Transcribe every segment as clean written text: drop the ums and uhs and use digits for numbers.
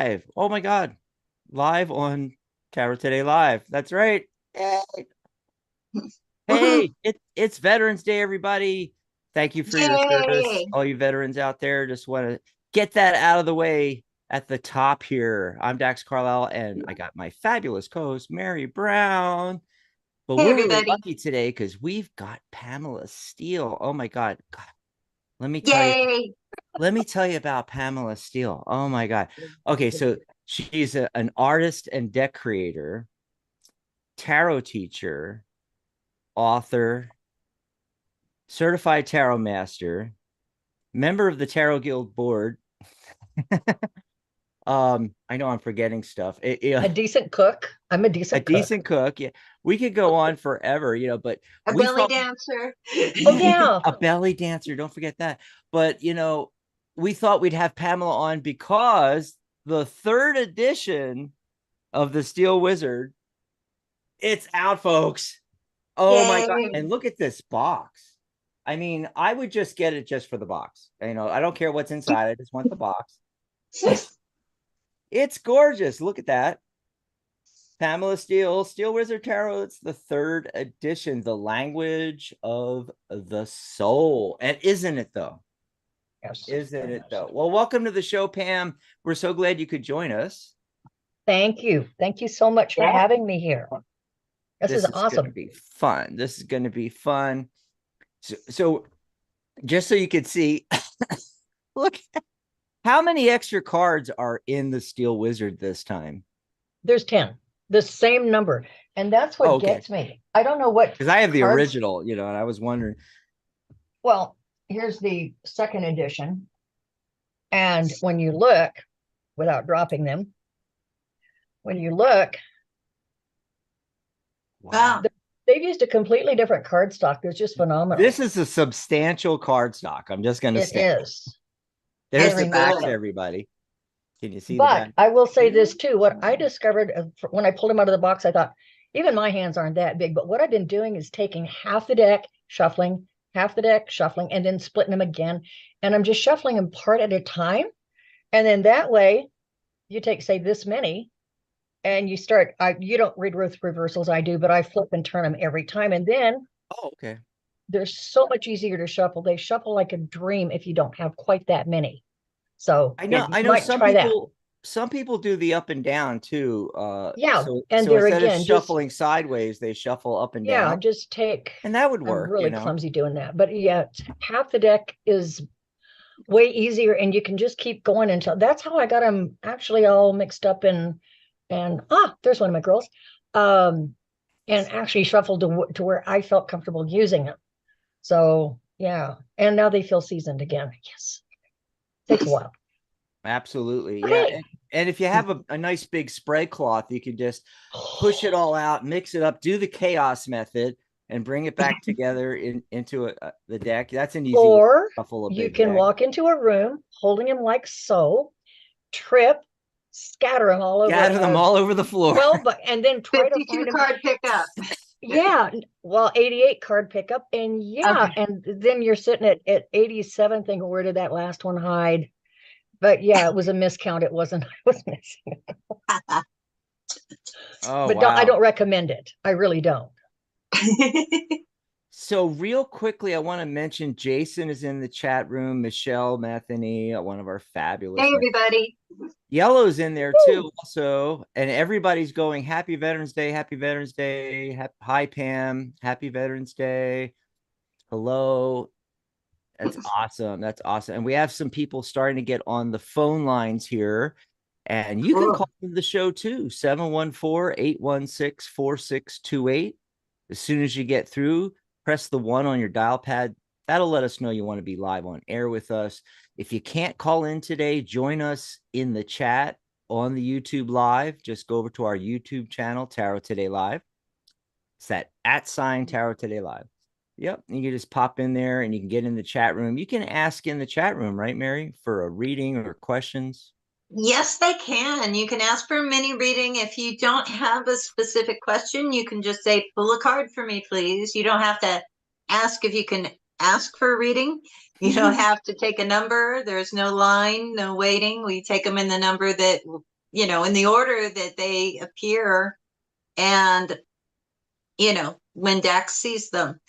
live. Oh my God. Live on Tarot Today Live. That's right. Yay. Hey, it's Veterans Day, everybody. Thank you for your service. Yay! All you veterans out there, just want to get that out of the way at the top here. I'm Dax Carlisle, and I got my fabulous co-host, Mary Brown. But Hey, we're really everybody. lucky today because we've got Pamela Steele. Oh my God. God. Let me tell you, Yay! let me tell you about Pamela Steele. Oh my God. Okay, so she's an artist and deck creator, tarot teacher, author, certified tarot master, member of the Tarot Guild board. I know I'm forgetting stuff. A decent cook. I'm a A decent cook. decent cook. Yeah, we could go on forever, but A we belly thought dancer. Oh yeah. a belly dancer. Don't forget that. But we thought we'd have Pamela on because the third edition of the Steel Wizard, it's out, folks. Oh my God. Yay! And look at this box. I mean, I would just get it just for the box. I don't care what's inside. I just want the box. It's gorgeous. Look at that. Pamela Steele, Steel Wizard Tarot. It's the third edition, the language of the soul. And isn't it though? Yes. Isn't it though? Well, welcome to the show, Pam. We're so glad you could join us. Thank you. Thank you so much for having me here. This is Going to awesome. be fun. This is going to be fun. So just so you could see, look, how many extra cards are in the Steel Wizard this time? There's 10, the same number. And that's what gets me. I don't know what. Because I have the original, and I was wondering. Well, here's the second edition. And when you look, without dropping them, when you look, Wow. they've used a completely different card stock. They're just phenomenal. This is a substantial card stock. I'm just going to say. It is. There's the back, everybody. Can you see the back? But I will say this too. What I discovered when I pulled them out of the box, I thought, even my hands aren't that big. But what I've been doing is taking half the deck, shuffling, half the deck, shuffling, and then splitting them again. And I'm just shuffling them part at a time. And then that way, you take, say, this many, and you start, you don't read reversals, I do, but I flip and turn them every time. And then okay. They're so much easier to shuffle. They shuffle like a dream if you don't have quite that many. So I know some people do the up and down too. Yeah. So they're instead again of shuffling sideways, they shuffle up and down. Yeah, just take. And that would work. I'm really clumsy doing that. But yeah, half the deck is way easier, and you can just keep going until that's how I got them actually all mixed up and there's one of my girls. And actually shuffled to where I felt comfortable using them. So yeah, and now they feel seasoned again. Yes, takes a while. Absolutely, yeah. And if you have a nice big spray cloth, you can just push it all out, mix it up, do the chaos method, and bring it back together into the deck. That's an easy or shuffle. You can walk into a room holding them like so, trip, scatter them all over the floor. Well, and then try to find card pickup. Yeah, well, 88 card pickup, and and then you're sitting at 87 thinking, where did that last one hide? But yeah, it was a miscount. It wasn't. I was missing. But I don't recommend it. I really don't. So real quickly, I want to mention Jason is in the chat room. Michelle Metheny, one of our fabulous. Hey, everybody. Yellow's in there too, also, and everybody's going, Happy Veterans Day, Happy Veterans Day. Hi, Pam. Happy Veterans Day. Hello. That's awesome. That's awesome. And we have some people starting to get on the phone lines here. And you can call the show too, 714-816-4628. As soon as you get through, press the 1 on your dial pad. That'll let us know you want to be live on air with us. If you can't call in today, join us in the chat on the YouTube Live. Just go over to our YouTube channel, Tarot Today Live. It's that @ Tarot Today Live. Yep. You can just pop in there and you can get in the chat room. You can ask in the chat room, right, Mary, for a reading or questions? Yes, they can. You can ask for a mini reading. If you don't have a specific question, you can just say, pull a card for me, please. You don't have to ask if you can ask for a reading. You don't have to take a number. There's no line, no waiting. We take them in the number that in the order that they appear, and when Dax sees them.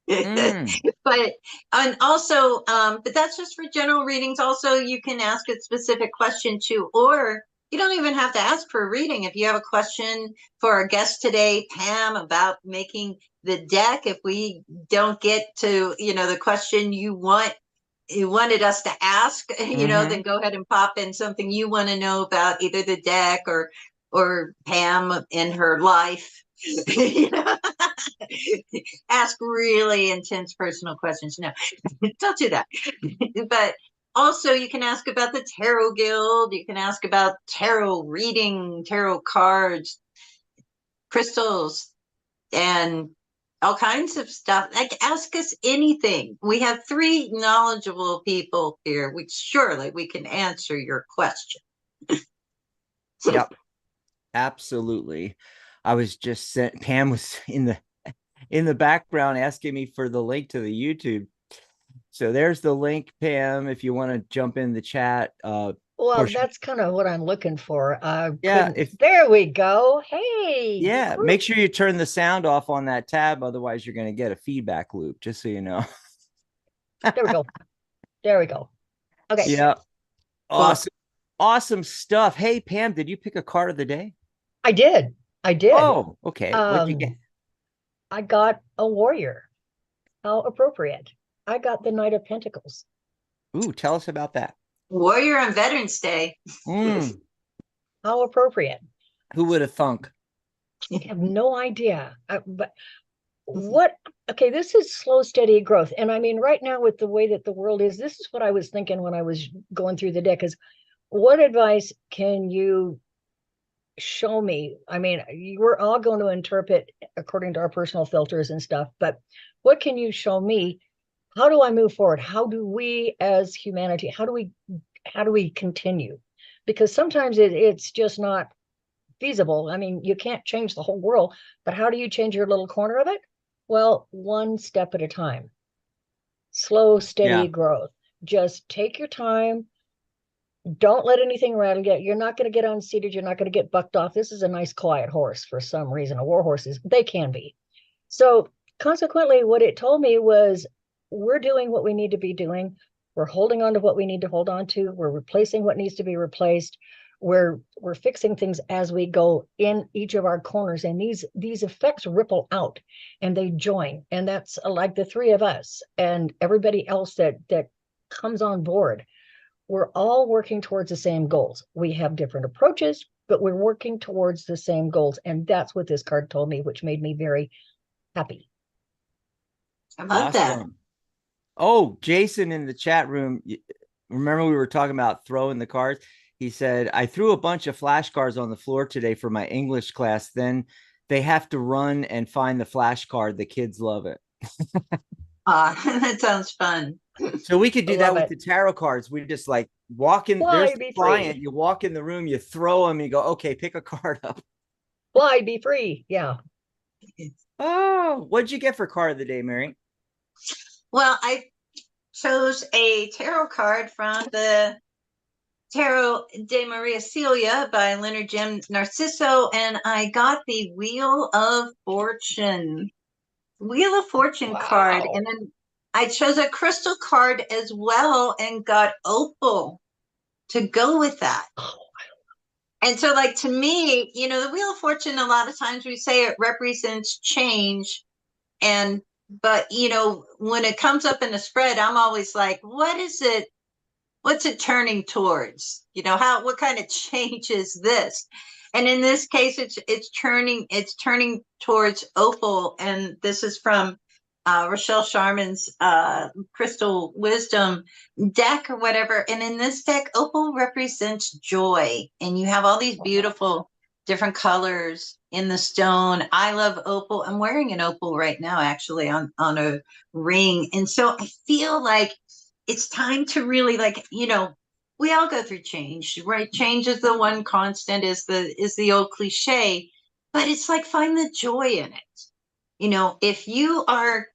Mm. But and also, but that's just for general readings. Also, you can ask a specific question too, or you don't even have to ask for a reading. If you have a question for our guest today, Pam, about making the deck, if we don't get to the question you wanted us to ask, then go ahead and pop in something you want to know about either the deck or Pam in her life. Ask really intense personal questions. No, don't do that. But also, you can ask about the Tarot Guild. You can ask about tarot reading, tarot cards, crystals, and all kinds of stuff. Like, ask us anything. We have 3 knowledgeable people here. Surely we can answer your question. Yep, absolutely. I was just sent. Pam was in the background asking me for the link to the YouTube. So there's the link, Pam, if you want to jump in the chat. Well, that's kind of what I'm looking for. Yeah, there we go. Hey, yeah, make sure you turn the sound off on that tab, otherwise you're going to get a feedback loop, just so you know. There we go. There we go. Okay. Yeah. Awesome. Awesome stuff. Hey, Pam, did you pick a card of the day? I did. Oh, okay. What'd you get? I got a warrior. How appropriate. I got the Knight of Pentacles. Ooh, tell us about that. Warrior on Veterans Day. How appropriate. Who would have thunk? I have no idea. But okay, this is slow, steady growth. And I mean, right now with the way that the world is, this is what I was thinking when I was going through the deck is, what advice can you show me? I mean, we're all going to interpret according to our personal filters and stuff, but what can you show me? How do I move forward? How do we as humanity, how do we continue? Because sometimes it's just not feasible. I mean, you can't change the whole world, but how do you change your little corner of it? Well, one step at a time. Slow, steady growth. Just take your time. Don't let anything rattle you. You're not going to get unseated. You're not going to get bucked off. This is a nice, quiet horse for some reason. A war horse they can be. So consequently, what it told me was, we're doing what we need to be doing. We're holding on to what we need to hold on to. We're replacing what needs to be replaced. We're fixing things as we go in each of our corners, and these effects ripple out and they join, and that's like the 3 of us and everybody else that comes on board. We're all working towards the same goals. We have different approaches, but we're working towards the same goals, and that's what this card told me, which made me very happy. How about that? Oh, Jason in the chat room, remember we were talking about throwing the cards? He said, I threw a bunch of flashcards on the floor today for my English class. Then they have to run and find the flashcard. The kids love it. That sounds fun. So we could do that with the tarot cards. We just like walk in. There's the client. You walk in the room, you throw them, you go, okay, pick a card up. Fly, be free. Yeah. Oh, what'd you get for card of the day, Mary? Well, I chose a tarot card from the Tarot de Maria Celia by Leonard Jim Narciso, and I got the Wheel of Fortune. Wheel of Fortune card, and then I chose a crystal card as well and got opal to go with that. And so, like, to me, the Wheel of Fortune, a lot of times we say it represents change, but when it comes up in the spread, I'm always like, what is it? What's it turning towards? What kind of change is this? And in this case, it's turning towards opal. And this is from Rochelle Sharman's Crystal Wisdom deck or whatever. And in this deck, opal represents joy. And you have all these beautiful different colors in the stone. I love opal. I'm wearing an opal right now, actually, on a ring. And so I feel like it's time to really, we all go through change, right? Change is the one constant, is the old cliche, but it's like, find the joy in it. If you are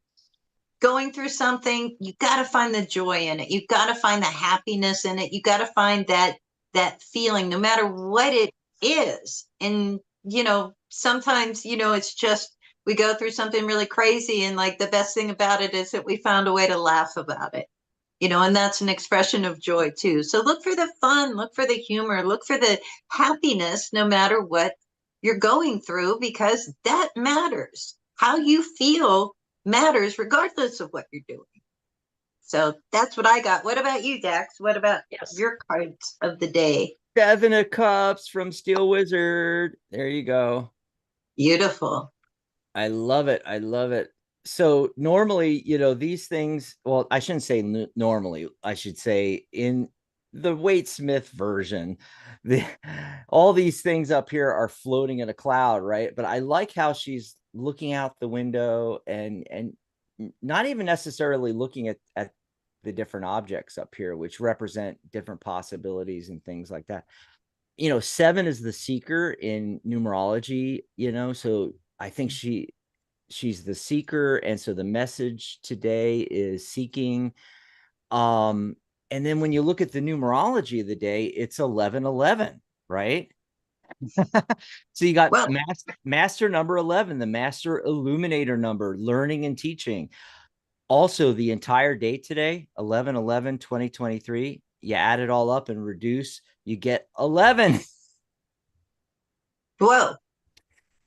going through something, you got to find the joy in it. You got to find the happiness in it. You got to find that that feeling, no matter what it is. And, sometimes, it's just, we go through something really crazy, and like the best thing about it is that we found a way to laugh about it, and that's an expression of joy too. So look for the fun, look for the humor, look for the happiness, no matter what you're going through, because that matters. How you feel matters regardless of what you're doing. So that's what I got. What about you, Dax? What about your cards of the day? 7 of Cups from Steele Wizard. There you go. Beautiful. I love it. I love it. So normally, these things, well, I shouldn't say normally, I should say in the Wade Smith version, all these things up here are floating in a cloud, right? But I like how she's looking out the window and not even necessarily looking at the different objects up here, which represent different possibilities and things like that. 7 is the seeker in numerology, so I think she's the seeker. And so the message today is seeking. And then when you look at the numerology of the day, it's 1111, right? So you got master number 11, the master illuminator number, learning and teaching. Also, the entire day today, 11/11/2023, you add it all up and reduce, you get 11. Whoa.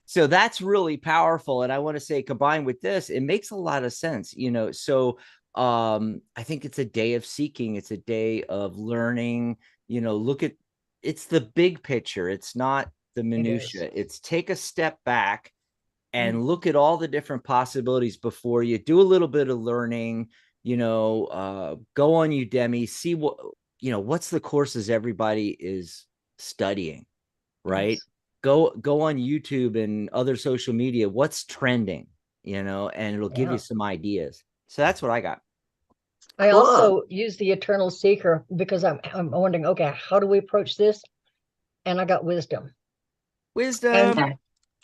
So that's really powerful. And I want to say, combined with this, it makes a lot of sense, So I think it's a day of seeking. It's a day of learning, it's the big picture. It's not the minutia. It's take a step back and look at all the different possibilities before you. Do a little bit of learning, go on Udemy, see what's the courses everybody is studying, right? Go on YouTube and other social media. What's trending, and it'll give you some ideas. So that's what I got. I also use the Eternal Seeker because I'm wondering, okay, how do we approach this? And I got wisdom.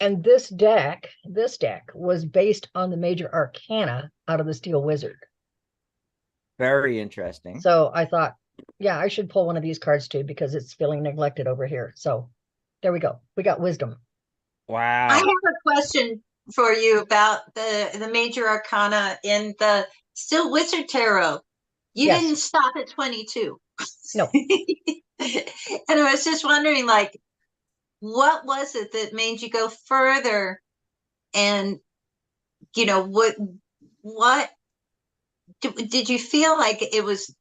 And this deck was based on the major arcana out of the Steele Wizard. Very interesting. So I thought, I should pull one of these cards too, because it's feeling neglected over here. So there we go. We got wisdom. Wow. I have a question for you about the major arcana in the Steele Wizard Tarot. You didn't stop at 22. No. And I was just wondering, what was it that made you go further? And, what did you feel like there was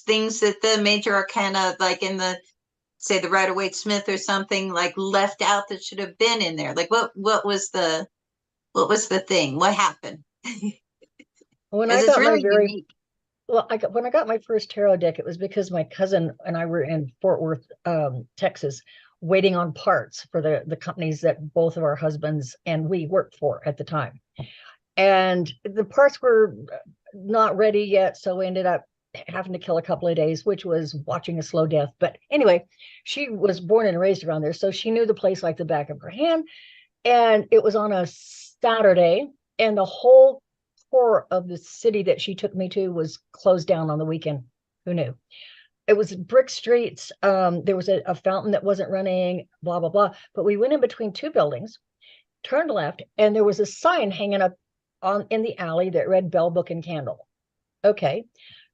things that the major arcana, like in the, say, the Rider-Waite-Smith or something, like left out that should have been in there? Like what was the thing? What happened? When I got really unique. Well, when I got my first tarot deck, it was because my cousin and I were in Fort Worth, Texas, waiting on parts for the companies that both of our husbands and we worked for at the time. And the parts were not ready yet, so we ended up having to kill a couple of days, which was watching a slow death. But anyway, she was born and raised around there, so she knew the place like the back of her hand. And it was on a Saturday, and the whole core of the city that she took me to was closed down on the weekend. Who knew? It was brick streets. There was a fountain that wasn't running, blah, blah, blah. But we went in between two buildings, turned left, and there was a sign hanging up in the alley that read Bell, Book, and Candle. Okay.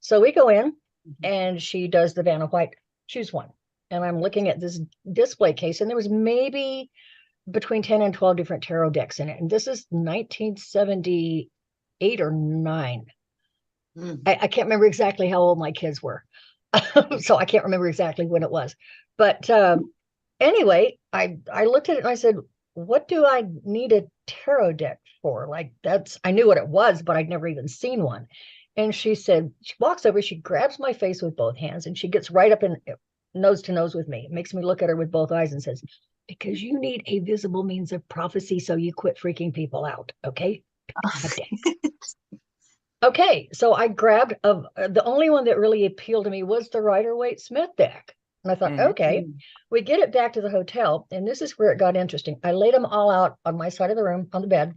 So we go in, and she does the Vanna White, choose one. And I'm looking at this display case, and there was maybe between 10 and 12 different tarot decks in it. And this is 1978 or 9. I can't remember exactly how old my kids were. So I can't remember exactly when it was. But anyway, I looked at it and I said, what do I need a tarot deck for? Like, I knew what it was, but I'd never even seen one. And she said, she walks over, she grabs my face with both hands, and she gets right up in nose to nose with me, makes me look at her with both eyes and says, because you need a visible means of prophecy, so you quit freaking people out. Okay. Okay. So I grabbed the only one that really appealed to me was the Rider-Waite-Smith deck. And I thought, okay, we get it back to the hotel. And this is where it got interesting. I laid them all out on my side of the room on the bed,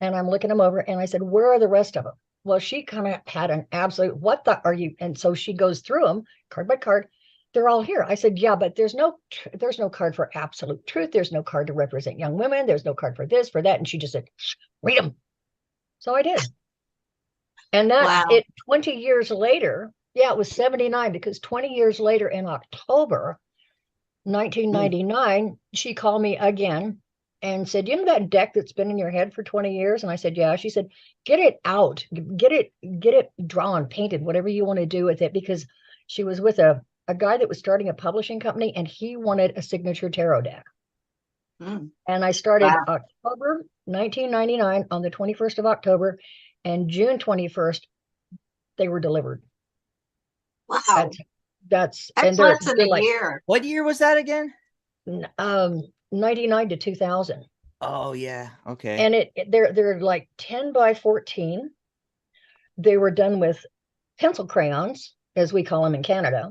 and I'm looking them over, and I said, where are the rest of them? Well, she kind of had an absolute, what the are you? And so she goes through them card by card. they're all here. I said, yeah, but there's no card for absolute truth. There's no card to represent young women. There's no card for this, for that. And she just said, read them. So I did. And that Wow. it 20 years later, yeah, it was 79, because 20 years later in October 1999, she called me again and said, you know that deck that's been in your head for 20 years? And I said, yeah. She said, get it out, get it drawn, painted, whatever you want to do with it, because she was with a guy that was starting a publishing company, and he wanted a signature tarot deck. Mm. And I started Wow. October 1999 on the 21st of October, and June 21st, they were delivered. Wow. That's That's and less than they're a like year. What year was that again? 99 to 2000. Oh yeah. Okay. And they're like 10 by 14. They were done with pencil crayons, as we call them in Canada.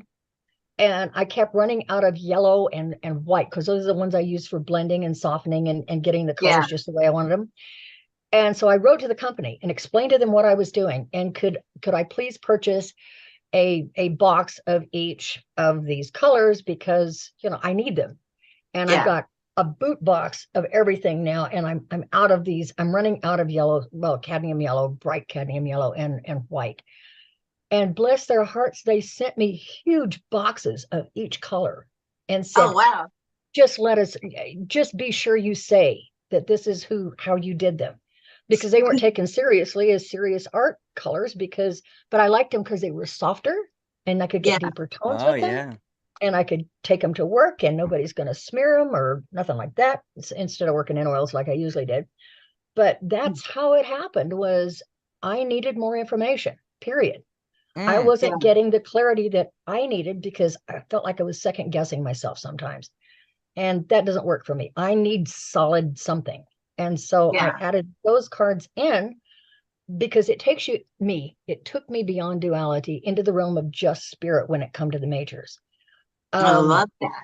And I kept running out of yellow and white, because those are the ones I use for blending and softening and getting the colors Yeah. just the way I wanted them. And so I wrote to the company and explained to them what I was doing, and could I please purchase a box of each of these colors, because I need them. And I've Yeah. got a boot box of everything now, and I'm out of these. I'm running out of yellow, well, cadmium yellow, bright cadmium yellow, and white. And bless their hearts, they sent me huge boxes of each color and said, Oh, wow. just be sure you say that this is how you did them, because they weren't taken seriously as serious art colors, but I liked them because they were softer, and I could get Yeah. deeper tones Oh with them, yeah. and I could take them to work, and nobody's going to smear them or nothing like that, instead of working in oils like I usually did. But that's how it happened. Was I needed more information, period. I Mm. Yeah. wasn't getting the clarity that I needed, because I felt like I was second guessing myself sometimes. And that doesn't work for me. I need solid something. And so I Yeah. added those cards in, because it took me beyond duality into the realm of just spirit when it come to the majors. I love that.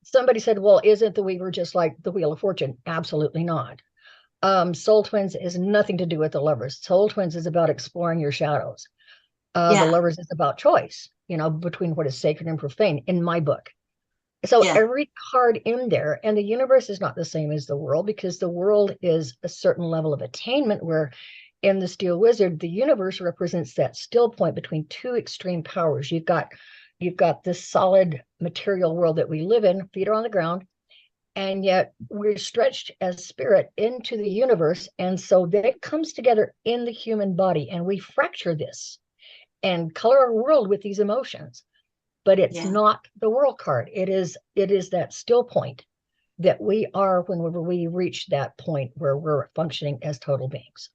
Somebody said, well, isn't the Weaver just like the Wheel of Fortune? Absolutely not. Soul Twins is nothing to do with the Lovers. Soul Twins is about exploring your shadows. The Yeah. Lovers is about choice, between what is sacred and profane, in my book. So Yeah. every card in there, and the universe is not the same as the world, because the world is a certain level of attainment, where in the Steele Wizard, the universe represents that still point between two extreme powers. You've got this solid material world that we live in, feet are on the ground, and yet we're stretched as spirit into the universe. And so that comes together in the human body, and we fracture this and color our world with these emotions. But it's Yeah. not the world card. It is that still point that we are whenever we reach that point where we're functioning as total beings.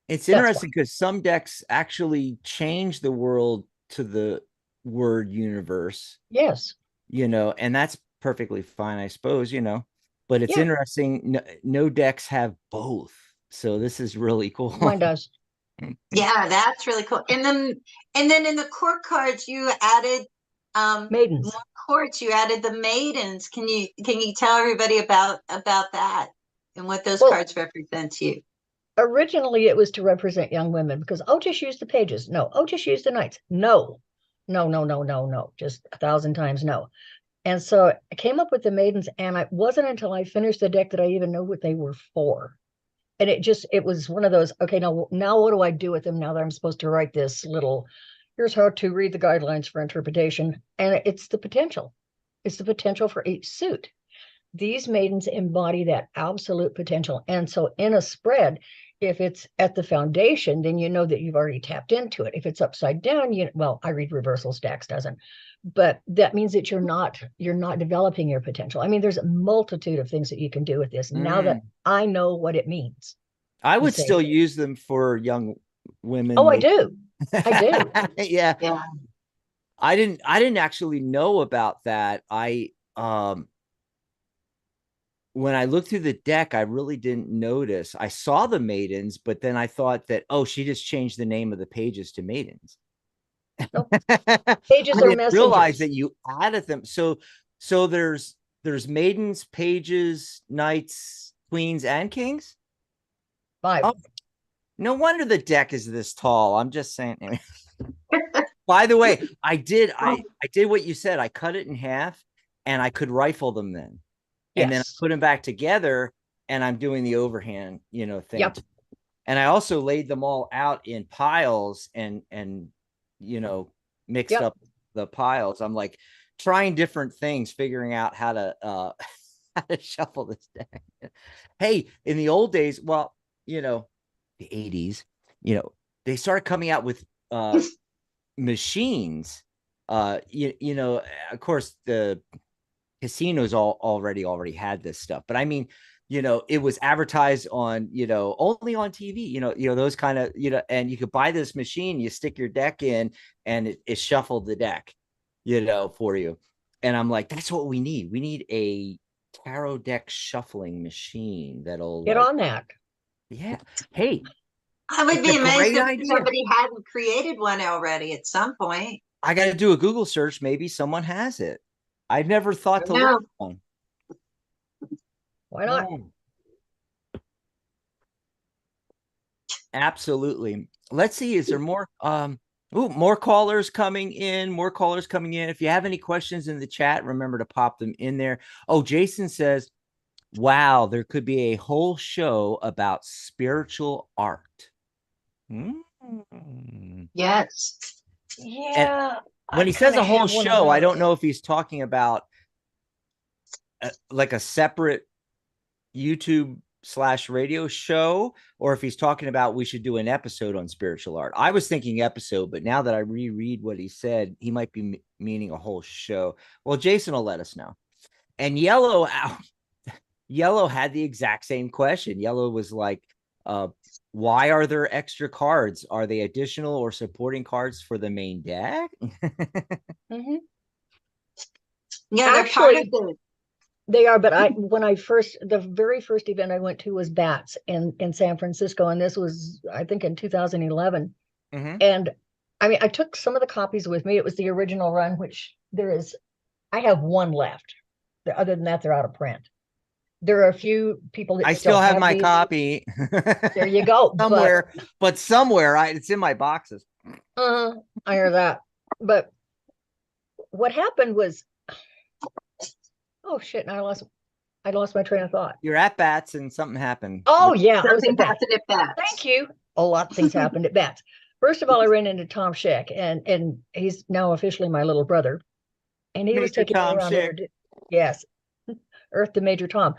It's That's why. interesting because some decks actually change the world to the word universe, Yes. and that's perfectly fine, I suppose, but it's Yeah. interesting. No decks have both. So this is really cool. Mine does. Yeah, that's really cool. And then in the court cards you added Maidens. more courts, you added the maidens. Can you tell everybody about that and what those Well, cards represent to you? originally it was to represent young women, because just use the pages. No. Just use the knights. No. No, no, no, no, no. Just 1,000 times no. And so I came up with the maidens, and it wasn't until I finished the deck that I even knew what they were for. And it was one of those, okay, now what do I do with them now that I'm supposed to write this little, here's how to read the guidelines for interpretation. And it's the potential. It's the potential for each suit. These maidens embody that absolute potential. And so in a spread, if it's at the foundation, then you know that you've already tapped into it. If it's upside down, I read reversal stacks doesn't, but that means that you're not developing your potential. I mean, there's a multitude of things that you can do with this now that I know what it means. I would still use them for young women. Oh, I do. I do. Yeah. Yeah. I didn't actually know about that. When I looked through the deck, I really didn't notice. I saw the maidens, but then I thought that, she just changed the name of the pages to maidens. Nope. Pages are messengers. Realize that you added them. So there's maidens, pages, knights, queens, and kings. 5. Oh, no wonder the deck is this tall. I'm just saying. By the way, I did what you said. I cut it in half and I could rifle them then. And then I Yes. put them back together and I'm doing the overhand, thing. Yep. And I also laid them all out in piles and mixed Yep. up the piles. I'm like trying different things, figuring out how to how to shuffle this deck. Hey, in the old days, well, the 80s, they started coming out with machines. Of course the casinos already had this stuff, but I mean, it was advertised on, only on TV, those kind of, and you could buy this machine, you stick your deck in and it shuffled the deck, for you. And I'm like, that's what we need. We need a tarot deck shuffling machine that'll Get on that. yeah. Hey, I would it's be a amazed great if idea. somebody hadn't created one already at some point. I got to do a Google search. Maybe someone has it. I never thought to look at one. Why not? Absolutely. Let's see. Is there more? More callers coming in. More callers coming in. If you have any questions in the chat, remember to pop them in there. Oh, Jason says, "Wow, there could be a whole show about spiritual art." Yes. Yeah. When he says a whole show, I don't know if he's talking about like a separate YouTube/radio show, or if he's talking about we should do an episode on spiritual art. I was thinking episode, but now that I reread what he said, he might be meaning a whole show. Well, Jason will let us know. And Yellow had the exact same question. Yellow was like, why are there extra cards? Are they additional or supporting cards for the main deck? Mm-hmm. Yeah, they're part of it. They are, but the very first event I went to was Bats in San Francisco, and this was, I think, in 2011. Mm-hmm. And I mean, I took some of the copies with me. It was the original run, which I have one left. Other than that, they're out of print. There are a few people that I still have my these. Copy. There you go. Somewhere, but somewhere, it's in my boxes. I hear that. But what happened was, oh shit! Now I lost my train of thought. You're at Bats and something happened. Oh yeah, something happened at Bats. Thank you. A lot of things happened at Bats. First of all, I ran into Tom Scheck, and he's now officially my little brother, and he was taking me around. Yes, Earth to Major Tom.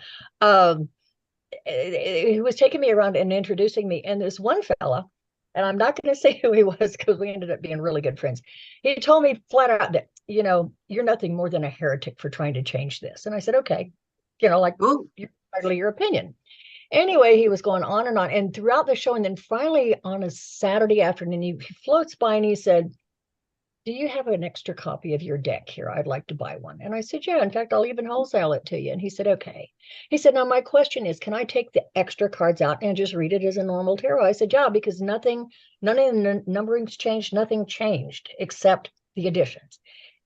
He was taking me around and introducing me, and this one fella, and I'm not going to say who he was because we ended up being really good friends. He told me flat out that, you're nothing more than a heretic for trying to change this. And I said, okay, hardly your opinion. Anyway, he was going on, and throughout the show, and then finally on a Saturday afternoon, he floats by and he said, do you have an extra copy of your deck here? I'd like to buy one. And I said, yeah, in fact, I'll even wholesale it to you. And he said, okay. He said, now my question is, can I take the extra cards out and just read it as a normal tarot? I said, yeah, because none of the numbering's changed, nothing changed except the additions.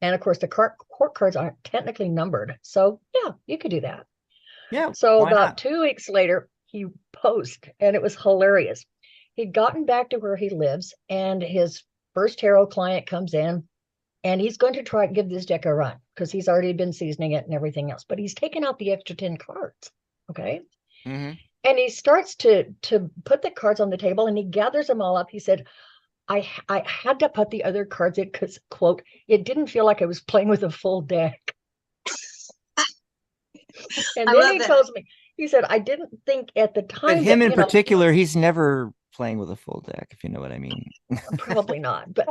And of course, the court cards aren't technically numbered. So yeah, you could do that. Yeah. So about 2 weeks later, he posted, and it was hilarious. He'd gotten back to where he lives, and his first tarot client comes in, and he's going to try to give this deck a run because he's already been seasoning it and everything else, but he's taken out the extra 10 cards. Okay. Mm-hmm. And he starts to put the cards on the table, and he gathers them all up. He said, I had to put the other cards in because, quote, it didn't feel like I was playing with a full deck. And then he tells me, he said, I didn't think at the time. But him in particular, he's never playing with a full deck, if you know what I mean. Probably not. But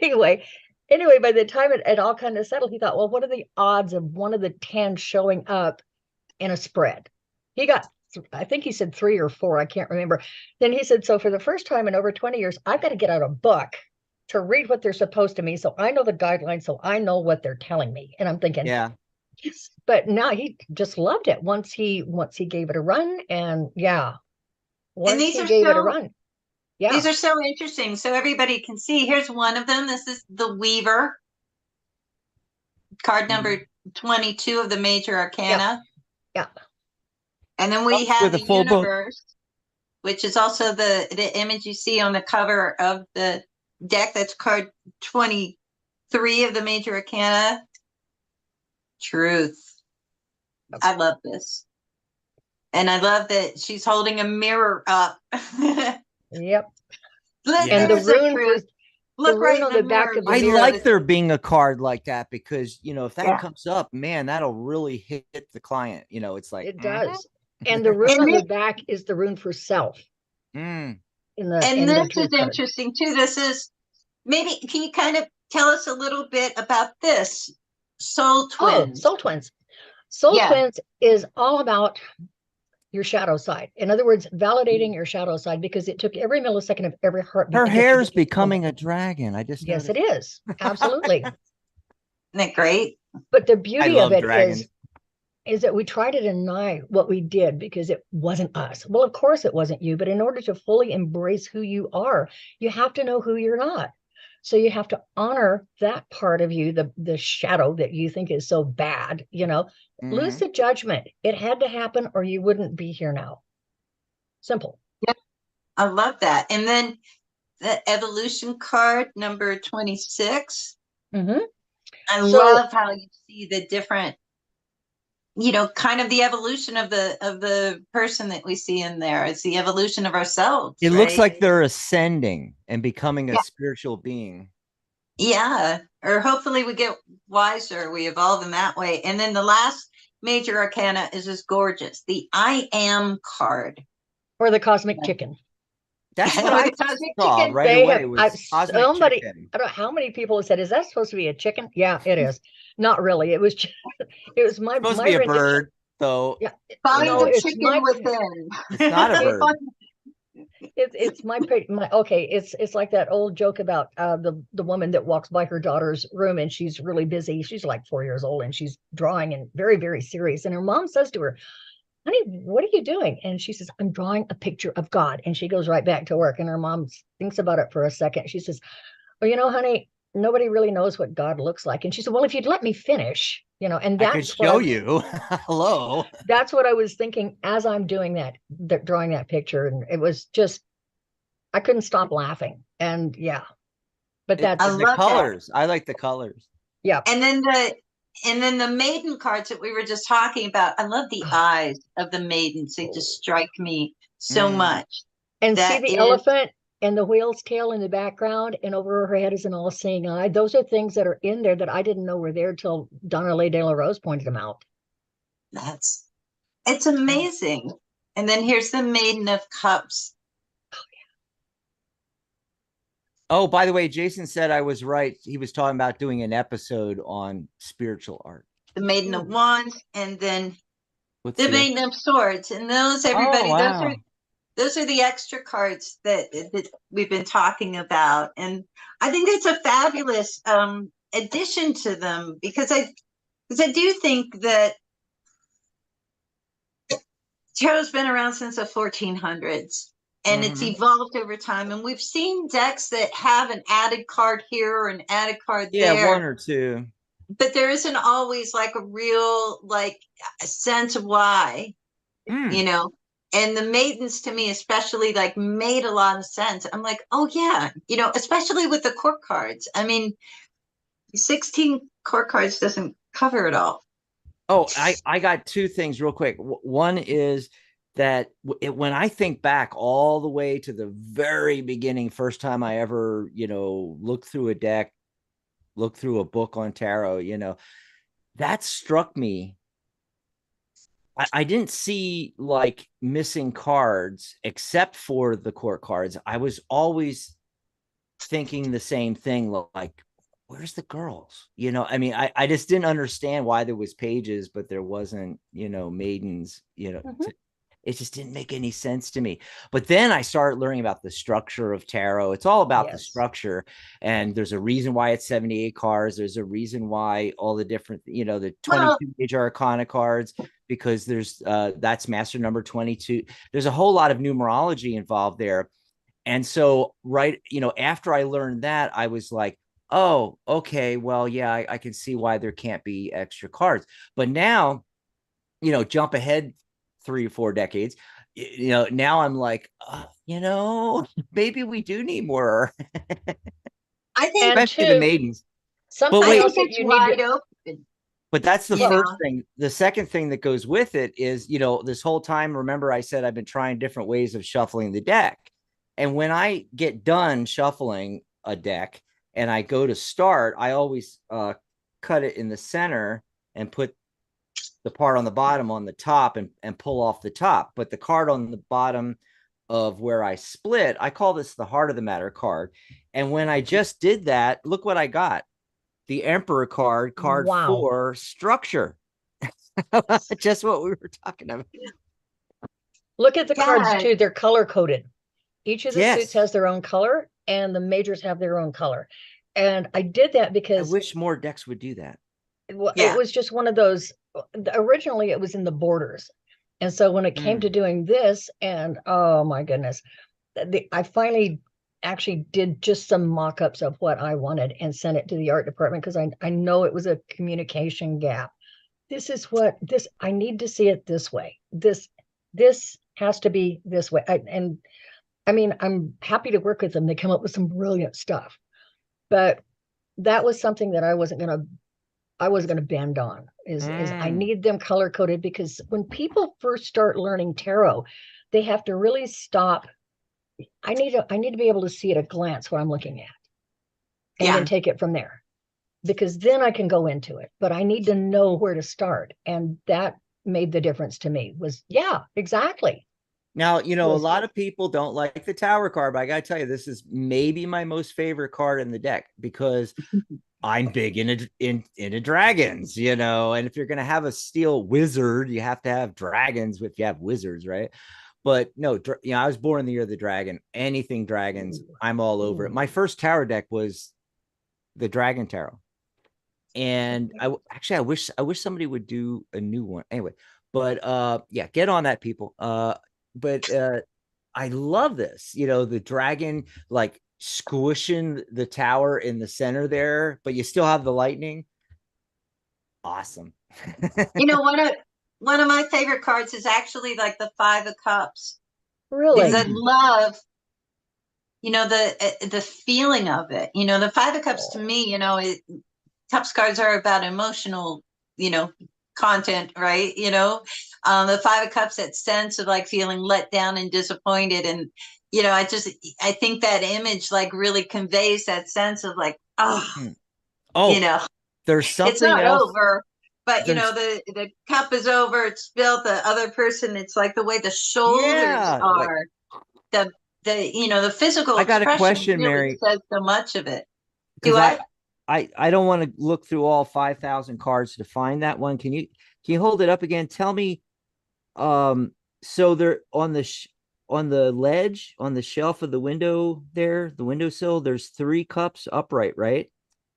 anyway, by the time it all kind of settled, he thought, well, what are the odds of one of the 10 showing up in a spread? He got, I think he said 3 or 4, I can't remember. Then he said, so for the first time in over 20 years, I've got to get out a book to read what they're supposed to me, so I know the guidelines, so I know what they're telling me. And I'm thinking, yeah. Yes. But now he just loved it once he gave it a run, and yeah. Once he gave it a run. Yeah. These are so interesting. So everybody can see. Here's one of them. This is the Weaver. Card number 22 of the Major Arcana. Yeah. And then we have the Universe, which is also the image you see on the cover of the deck. That's card 23 of the Major Arcana. Truth. I love this. And I love that she's holding a mirror up. Yep. Look, And the there's a rune for truth. Look rune right on in the the back mirror. of the I mirror. like there being a card like that because, if that Yeah. comes up, man, that'll really hit the client. It's like, It does. And the rune on the back is the rune for self. Mm. In the And in the this truth is card. interesting too. This is maybe, can you kind of tell us a little bit about this? Soul twins. Soul twins. Soul Yeah. twins is all about your shadow side. In other words, validating your shadow side, because it took every millisecond of every heartbeat. Her to get you hair's to this becoming moment. a dragon. I just Yes, it noticed. is. Absolutely. Isn't that great? But the I beauty love of it dragons. is that we try to deny what we did because it wasn't us. Well, of course it wasn't you, but in order to fully embrace who you are, you have to know who you're not. So you have to honor that part of you, the shadow that you think is so bad, lose Mhm. the judgment. It had to happen or you wouldn't be here now. Simple. Yep. I love that. And then the evolution card number 26. Mm-hmm. I love how you see the different, kind of the evolution of the person that we see in there. It's the evolution of ourselves. It right? looks like they're ascending and becoming a Yeah. spiritual being. Yeah. Or hopefully we get wiser. We evolve in that way. And then the last major arcana is just gorgeous. The I am card. Or the cosmic chicken. That's what Or I the cosmic saw chicken. right away was cosmic somebody, chicken. I don't know how many people have said, is that supposed to be a chicken? Yeah, it is. Not really. It was my It's supposed to be a rendition. bird, though. Yeah. Find No, the it's chicken my within. It's not a bird. it's my okay, it's like that old joke about the woman that walks by her daughter's room and she's really busy. She's like 4 years old and she's drawing and very, very serious. And her mom says to her, honey, what are you doing? And she says, I'm drawing a picture of God. And she goes right back to work. And her mom thinks about it for a second. She says, well, honey, nobody really knows what God looks like. And she said, well, if you'd let me finish, and I could that's what show you. Hello. That's what I was thinking as I'm doing that drawing that picture. And it was just, I couldn't stop laughing. And yeah, but that's I the love colors. I like the colors. Yeah. And then the maiden cards that we were just talking about. I love the eyes of the maidens. They just strike me so much. And That see the is- elephant and the whale's tail in the background, and over her head is an all-seeing eye. Those are things that are in there that I didn't know were there till Donna Leigh De La Rose pointed them out. It's amazing. And then here's the Maiden of Cups. Oh, by the way, Jason said I was right. He was talking about doing an episode on spiritual art. The Maiden of Wands, and then Let's the see. Maiden of Swords. And those, everybody, Oh, wow. those are the extra cards that we've been talking about. And I think that's a fabulous addition to them because I do think that tarot's been around since the 1400s. And it's evolved over time. And we've seen decks that have an added card here or an added card there. Yeah, one or two. But there isn't always like a real a sense of why, And the maidens to me especially made a lot of sense. I'm like, oh yeah, especially with the court cards. I mean, 16 court cards doesn't cover it all. Oh, I got two things real quick. One is that when I think back all the way to the very beginning, first time I ever, looked through a deck, looked through a book on tarot, that struck me. I didn't see missing cards except for the court cards. I was always thinking the same thing, where's the girls? I mean, I just didn't understand why there was pages, but there wasn't, maidens, it just didn't make any sense to me. But then I started learning about the structure of tarot. It's all about the structure. And there's a reason why it's 78 cards. There's a reason why all the different, the 22 major arcana cards, because there's that's master number 22. There's a whole lot of numerology involved there. And so, after I learned that, I was like, oh, okay, well, yeah, I can see why there can't be extra cards. But now, jump ahead 3 or 4 decades, now I'm like, maybe we do need more. I think And especially the two, maidens. But something I wait, think else that it's you need wide to, open. but that's the You first know, thing. The second thing that goes with it is, this whole time, remember I said I've been trying different ways of shuffling the deck. And when I get done shuffling a deck and I go to start, I always cut it in the center and put the part on the bottom on the top and pull off the top. But the card on the bottom of where I split, I call this the heart of the matter card. And when I just did that, look what I got. The Emperor card, card wow. 4, structure. Just what we were talking about. Look at the cards yeah, too. They're color coded. Each of the suits Yes. has their own color, and the majors have their own color. And I did that I because wish more decks would do that. it yeah. was just one of those. Originally, it was in the borders. And so when it came to doing this, and oh my goodness, I finally actually did just some mock-ups of what I wanted and sent it to the art department because I know it was a communication gap. This is what this I need to see it this way. This has to be this way. And I mean, I'm happy to work with them. They come up with some brilliant stuff. But that was something that I wasn't gonna bend on is I need them color coded because when people first start learning tarot, they have to really stop. I need to be able to see at a glance what I'm looking at and then Yeah. take it from there because then I can go into it. But I need to know where to start. And that made the difference to me was, yeah, exactly. Now, a Was lot of people don't like the Tower card, but I got to tell you, this is maybe my most favorite card in the deck because I'm big into dragons, and if you're going to have a Steele Wizard, you have to have dragons if you have wizards, right? But no, I was born in the year of the dragon. Anything dragons, I'm all over it. My first tarot deck was the Dragon Tarot. And I wish somebody would do a new one. Anyway, but yeah, get on that, people. But I love this. The dragon like squishing the tower in the center there, but you still have the lightning. Awesome. You know, one of my favorite cards is actually like the Five of Cups because I really love, the feeling of it. The Five of Cups to me, Cups cards are about emotional, you know, content, right? The Five of Cups, that sense of like feeling let down and disappointed. And, I think that image like really conveys that sense of like, oh, you Oh, know, there's it's something not else. over, but There's the cup is over, it's spilled, the other person, it's like the way the shoulders yeah, like are, the the physical I got a expression question, really Mary, says so much of it. Do because I? I don't want to look through all 5,000 cards to find that one. Can you hold it up again? Tell me. So they're on the ledge on the shelf of the window there, the windowsill. There's 3 cups upright, right?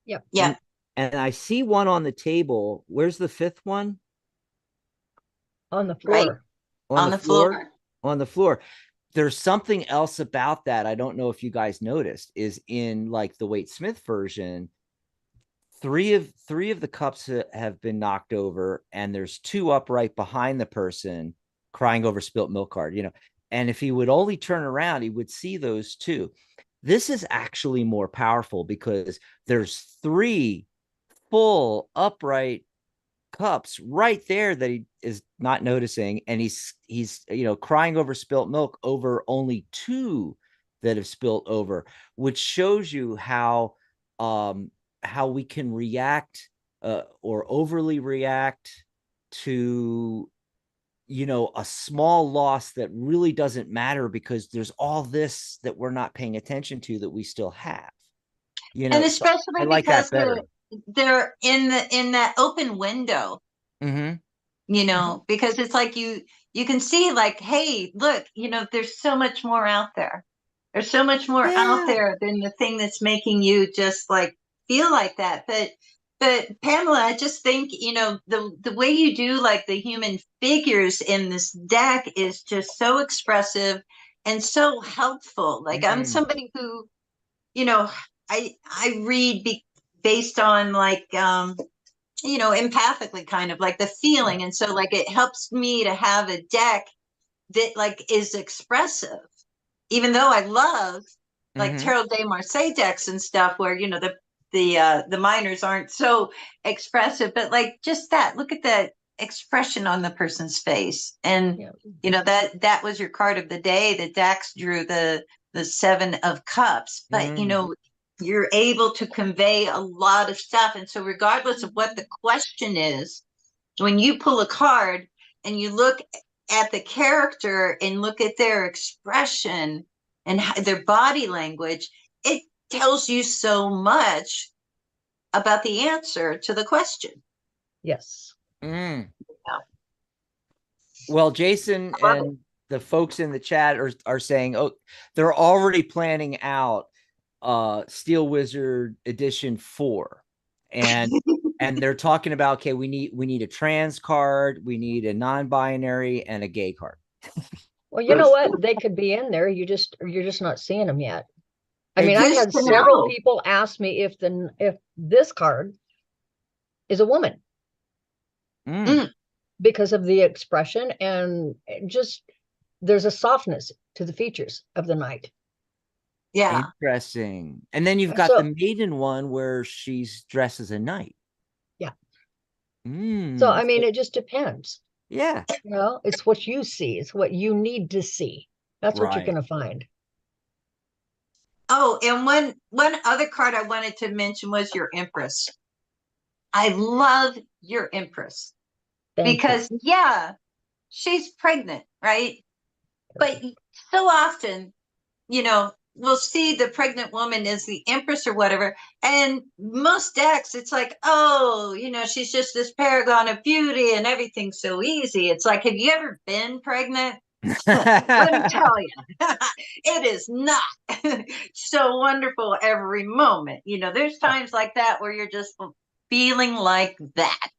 yep Yeah. And I see one on the table. Where's the 5th one? on the Right. floor. On On the the floor. floor. On the floor. There's something else about that. I don't know if you guys noticed. Is in like the Waite Smith version, three of the cups have been knocked over, and there's 2 upright behind the person crying over spilt milk card. And if he would only turn around, he would see those 2. This is actually more powerful because there's 3 full upright cups right there that he is not noticing, and he's crying over spilt milk over only 2 that have spilt over, which shows you how we can react or overly react to a small loss that really doesn't matter because there's all this that we're not paying attention to that we still have. And So I especially like because that better. they're in that open window, Mm-hmm. because it's like you can see like, hey, look, there's so much more out there. There's so much more out Yeah. there than the thing that's making you just like feel like that. But Pamela, I just think, the way you do like the human figures in this deck is just so expressive and so helpful. Like I'm Mm-hmm. somebody who, you know, I read based on like empathically, kind of like the Yeah. feeling. And so like it helps me to have a deck that like is expressive, even though I love like Tarot de Marseille decks and stuff, where the minors aren't so expressive, but like just that. Look at the expression on the person's face, and that was your card of the day. The Dax drew the 7 of Cups, but you're able to convey a lot of stuff, and so regardless of what the question is, when you pull a card and you look at the character and look at their expression and their body language, it tells you so much about the answer to the question. Yes. Yeah. Well, Jason and the folks in the chat are saying, oh, they're already planning out Steele Wizard Edition 4. And and they're talking about, okay, we need a trans card, we need a non-binary, and a gay card. Well, you know what? They could be in there. You're just not seeing them yet. I mean, I've had several people ask me if this card is a woman. Because of the expression, and just there's a softness to the features of the knight. Yeah. Interesting. And then you've got the maiden one where she's dressed as a knight. Yeah. So, I mean, it just depends. Yeah. It's what you see. It's what you need to see. That's what you're going to find. Oh, and one other card I wanted to mention was your Empress. I love your Empress. Because she's pregnant, right? But so often, we'll see the pregnant woman as the Empress or whatever. And most decks, it's like, oh, she's just this paragon of beauty and everything's so easy. It's like, have you ever been pregnant? Let me tell you, it is not so wonderful every moment. There's times like that where you're just feeling like that.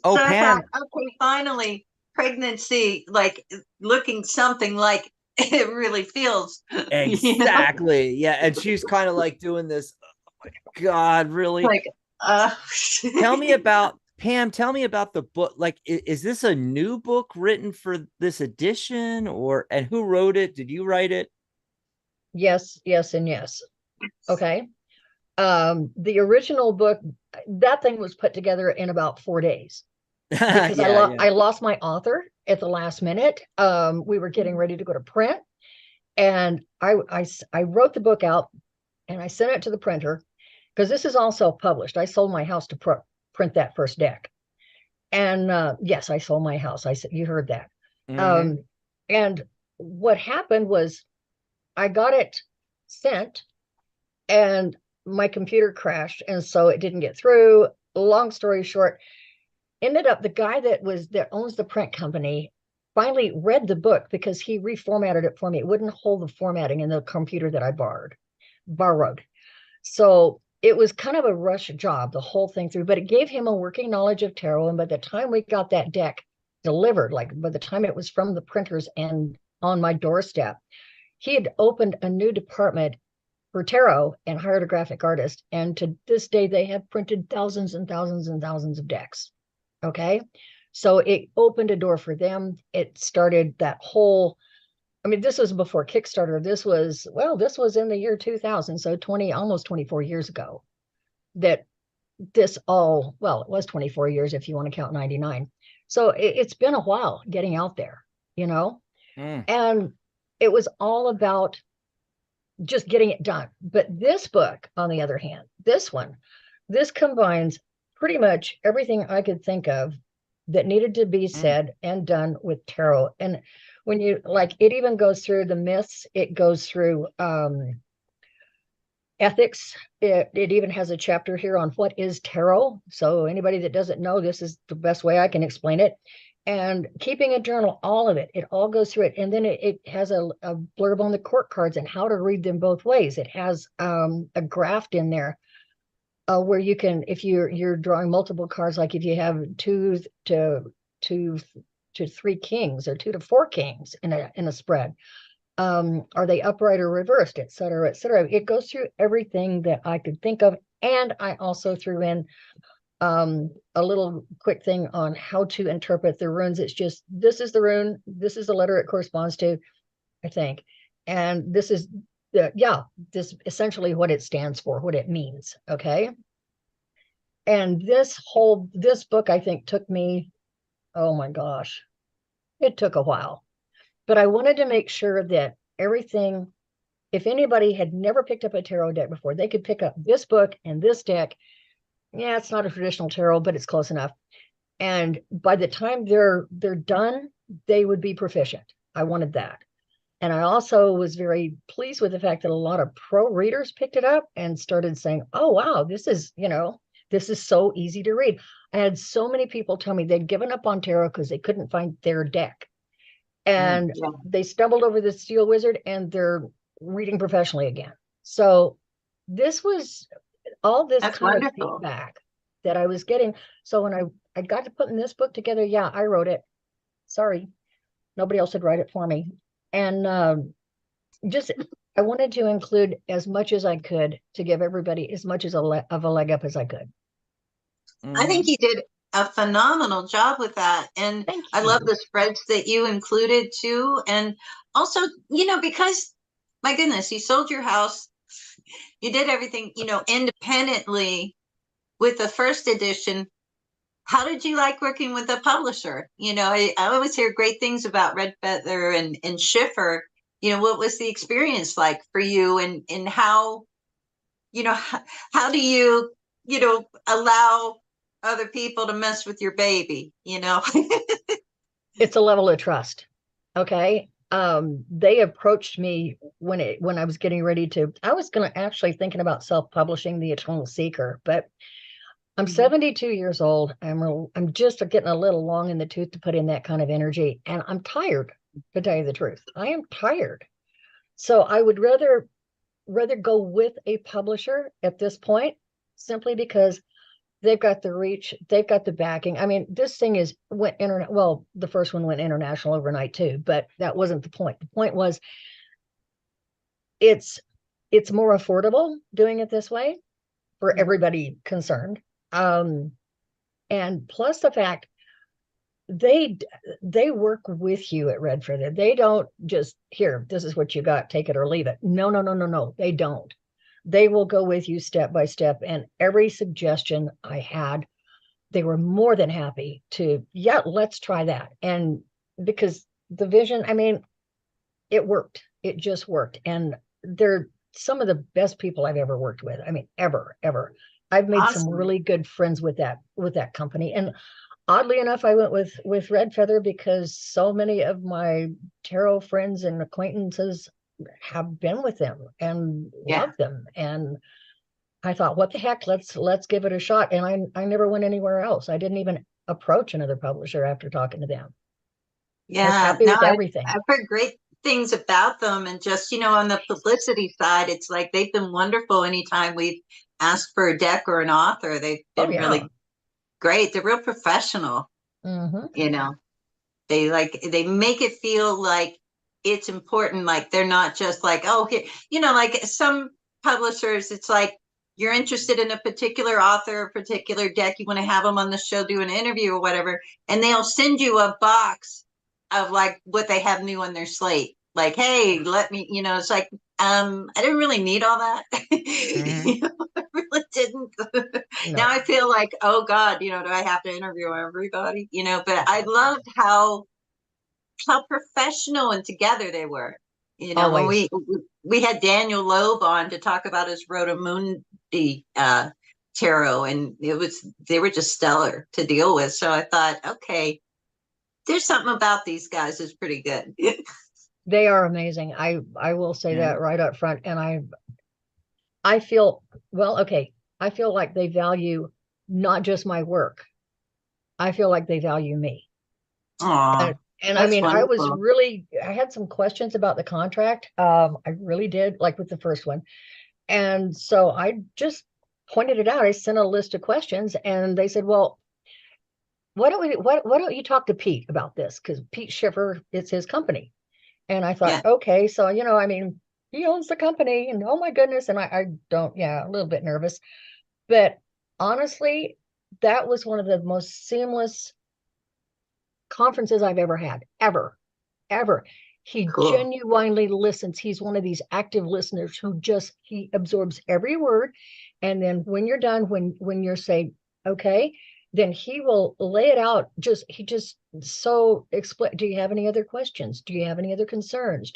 Oh, so Pam. I thought, okay, finally, pregnancy, like looking something like it really feels. Exactly. Yeah. And she's kind of like doing this. Oh my God, really? Like, tell me about the book. Like, is this a new book written for this edition, and who wrote it? Did you write it? Yes, and yes. Okay. The original book, that thing was put together in about 4 days because I lost my author at the last minute. We were getting ready to go to print, and I wrote the book out and I sent it to the printer because this is all self-published. I sold my house to print that first deck, and yes, I sold my house. I said, you heard that. And what happened was I got it sent, and my computer crashed, and so it didn't get through. Long story short, ended up the guy that owns the print company finally read the book because he reformatted it for me. It wouldn't hold the formatting in the computer that I borrowed. So it was kind of a rush job, the whole thing through, but it gave him a working knowledge of tarot. And by the time we got that deck delivered, like by the time it was from the printers and on my doorstep, he had opened a new department for tarot and hired a graphic artist. And to this day, they have printed thousands and thousands and thousands of decks. Okay. So it opened a door for them. It started that whole, I mean, this was before Kickstarter. This was in the year 2000. So almost 24 years ago that it was 24 years if you want to count 99. So it's been a while getting out there, and it was all about just getting it done. But this book, on the other hand, this combines pretty much everything I could think of that needed to be said and done with tarot. And when you it even goes through the myths, it goes through ethics. It even has a chapter here on what is tarot. So anybody that doesn't know, this is the best way I can explain it. And keeping a journal, all of it all goes through it. And then it has a blurb on the court cards and how to read them both ways. It has a graft in there where you can, if you're drawing multiple cards, like if you have 2 to 3 kings or 2 to 4 kings in a spread, are they upright or reversed, et cetera, et cetera. It goes through everything that I could think of. And I also threw in a little quick thing on how to interpret the runes. It's just, this is the rune, this is the letter it corresponds to, I think. And this is this essentially what it stands for, what it means. Okay. And this book, I think, took me, oh my gosh, it took a while. But I wanted to make sure that everything, if anybody had never picked up a tarot deck before, they could pick up this book and this deck. Yeah, it's not a traditional tarot, but it's close enough. And by the time they're done, they would be proficient. I wanted that. And I also was very pleased with the fact that a lot of pro readers picked it up and started saying, oh, wow, this is, this is so easy to read. I had so many people tell me they'd given up on tarot because they couldn't find their deck. And they stumbled over the Steele Wizard and they're reading professionally again. So this was all this That's kind wonderful. of feedback that I was getting. So when I got to putting this book together, yeah, I wrote it. Sorry, nobody else would write it for me. And I wanted to include as much as I could to give everybody as much as of a leg up as I could. I think you did a phenomenal job with that. And I love the spreads that you included too. And also, because my goodness, you sold your house, you did everything, independently with the first edition. How did you like working with a publisher? I always hear great things about Red Feather and Schiffer. What was the experience like for you, and how, how do you, allow other people to mess with your baby? It's a level of trust. Okay. They approached me when I was getting ready to, I was going to actually thinking about self-publishing The Eternal Seeker, but I'm 72 years old. I'm just getting a little long in the tooth to put in that kind of energy. And I'm tired, to tell you the truth. I am tired. So I would rather go with a publisher at this point, simply because they've got the reach, they've got the backing. I mean, this thing went internet. Well, the first one went international overnight too, but that wasn't the point. The point was it's more affordable doing it this way for everybody concerned. And plus the fact they work with you at Red Feather. They don't just, here, this is what you got, take it or leave it. No, they don't. They will go with you step by step. And every suggestion I had, they were more than happy to, let's try that. And because the vision, I mean, it worked. It just worked. And they're some of the best people I've ever worked with. I mean, ever. I've made some really good friends with that company. And oddly enough, I went with Red Feather because so many of my tarot friends and acquaintances have been with them and love them. And I thought, what the heck, let's give it a shot. And I never went anywhere else. I didn't even approach another publisher after talking to them. I was happy with everything. I've heard great things about them, and just, on the publicity side, it's like they've been wonderful. Anytime we've asked for a deck or an author, they've been really great. They're real professional. They make it feel like it's important. Like they're not just like, oh, here, like some publishers, it's like you're interested in a particular author, a particular deck, you want to have them on the show, do an interview or whatever, and they'll send you a box of like what they have new on their slate. Like, hey, let me, it's like, I didn't really need all that. I really didn't. No. Now I feel like, oh God, do I have to interview everybody? But I loved how professional and together they were. When we had Daniel Loeb on to talk about his Rotomundi tarot, and they were just stellar to deal with. So I thought, okay, there's something about these guys is pretty good. They are amazing. I will say that right up front. And I feel, I feel like they value not just my work. I feel like they value me. And I mean, wonderful. I had some questions about the contract. I really did, like with the first one. And so I just pointed it out. I sent a list of questions and they said, well, why don't you talk to Pete about this? Because Pete Schiffer, it's his company. And I thought, okay, so, I mean, he owns the company and oh my goodness. And I don't, a little bit nervous, but honestly, that was one of the most seamless conferences I've ever had, ever. He Cool. genuinely listens. He's one of these active listeners who he absorbs every word. And then when you're done, when you're saying, okay, then he will lay it out. He just so explain. Do you have any other questions? Do you have any other concerns?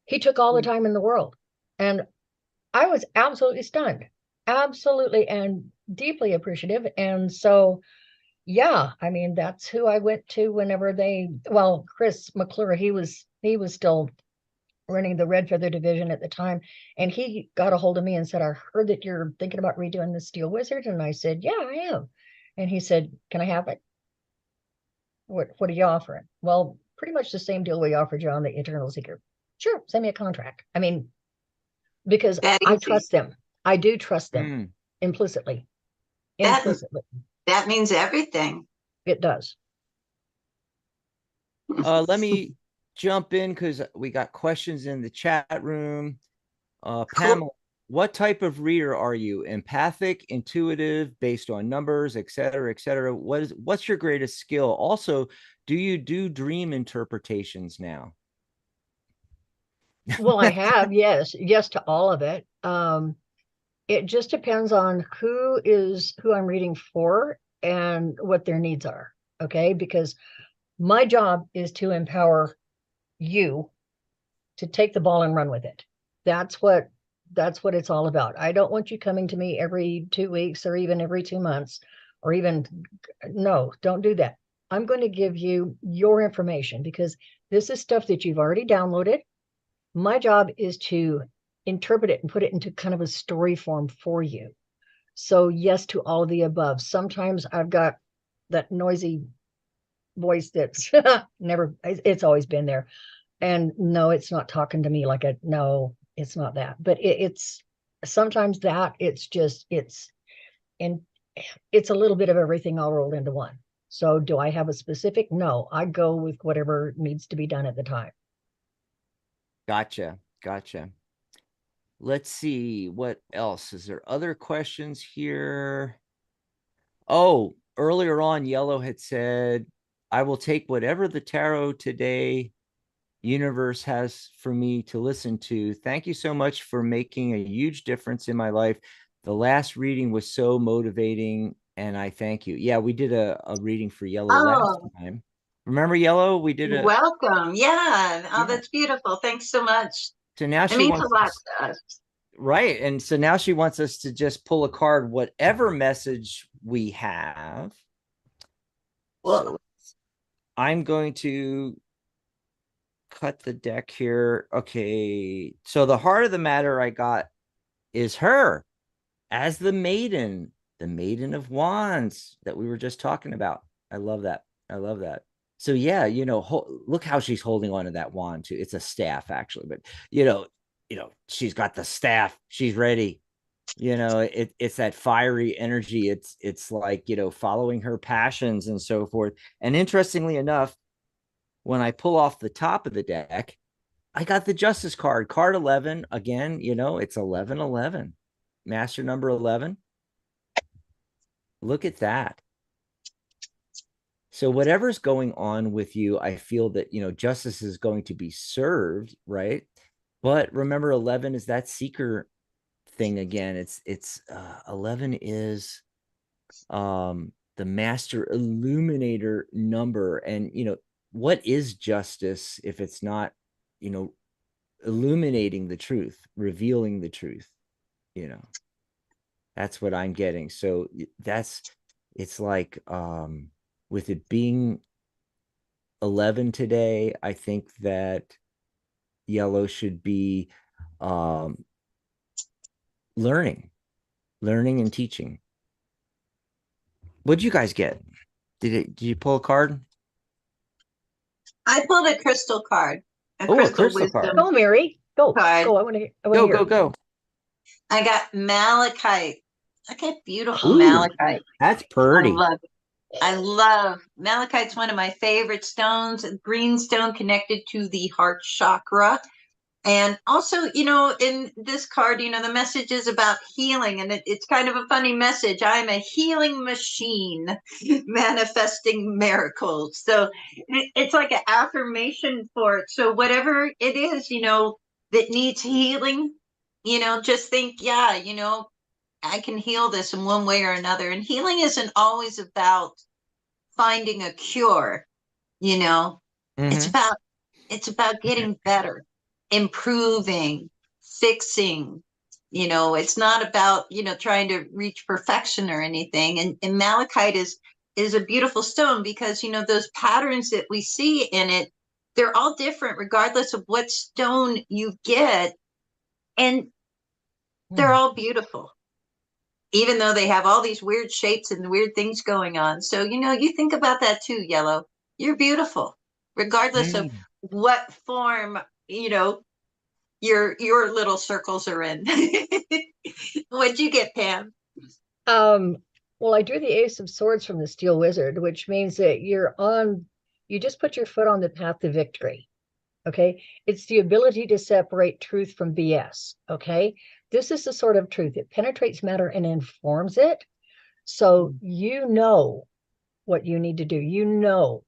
He took all the time in the world. And I was absolutely stunned, absolutely and deeply appreciative. And so, yeah, I mean, that's who I went to whenever Chris McClure, he was still running the Red Feather division at the time. And he got a hold of me and said, I heard that you're thinking about redoing the Steele Wizard. And I said, yeah, I am. And he said, can I have it? What are you offering? Well, pretty much the same deal we offered you on the Eternal Seeker. Sure, send me a contract. I mean, because That I easy. trust them. I do trust them Mm. implicitly. That- Implicitly. That means everything. It does. Let me jump in because we got questions in the chat room. Pamela, what type of reader are you? Empathic, intuitive, based on numbers, et cetera, et cetera? What's your greatest skill? Also, do you do dream interpretations now? Well, I have, yes to all of it. It just depends on who I'm reading for and what their needs are. Okay, because my job is to empower you to take the ball and run with it. That's what it's all about. I don't want you coming to me every 2 weeks or even every 2 months or even, no, don't do that. I'm going to give you your information because this is stuff that you've already downloaded. My job is to interpret it and put it into kind of a story form for you. So yes to all of the above. Sometimes I've got that noisy voice that's it's always been there. And no, it's not talking to me no, it's not that. But it's sometimes that it's a little bit of everything all rolled into one. So do I have a specific? No, I go with whatever needs to be done at the time. Gotcha. Let's see what else. Is there other questions here? Oh, earlier on, Yellow had said, I will take whatever the tarot today universe has for me to listen to. Thank you so much for making a huge difference in my life. The last reading was so motivating, and I thank you. Yeah, we did a reading for Yellow last time. Remember Yellow? We did Welcome. Yeah. Oh, that's beautiful. Thanks so much. So now it means a lot to us. Right. And so now she wants us to just pull a card, whatever message we have. Well, so I'm going to cut the deck here. Okay. So the heart of the matter I got is her as the maiden of wands that we were just talking about. I love that. So yeah, look how she's holding on to that wand too. It's a staff actually, but she's got the staff. She's ready. It's that fiery energy. It's like, following her passions and so forth. And interestingly enough, when I pull off the top of the deck, I got the Justice card 11. Again, it's 1111, master number 11. Look at that. So whatever's going on with you, I feel that, justice is going to be served, right? But remember, 11 is that seeker thing again. It's 11 is the master illuminator number. And, what is justice if it's not, illuminating the truth, revealing the truth? That's what I'm getting. So it's like, with it being 11 today, I think that Yellow should be learning and teaching. What'd you guys get? Did you pull a card? I pulled a crystal card. A crystal card. Go, Mary. Go. Card. Go. I want to go. I got malachite. Look at beautiful malachite. That's pretty. I love malachite's one of my favorite stones. Green stone connected to the heart chakra. And also, in this card, the message is about healing, and it's kind of a funny message. I'm a healing machine manifesting miracles. So it's like an affirmation for it. So whatever it is, that needs healing, just think, yeah, I can heal this in one way or another. And healing isn't always about finding a cure, it's Mm-hmm. about getting better, improving, fixing. It's not about trying to reach perfection or anything. And malachite is a beautiful stone because those patterns that we see in it, they're all different regardless of what stone you get, and they're all beautiful, even though they have all these weird shapes and weird things going on. So you think about that too, Yellow. You're beautiful regardless of Mm. what form your little circles are in. What'd you get, Pam? Well, I drew the Ace of Swords from the Steele Wizard, which means that you just put your foot on the path to victory. Okay. It's the ability to separate truth from BS. Okay. This is the sort of truth that penetrates matter and informs it. So you know what you need to do.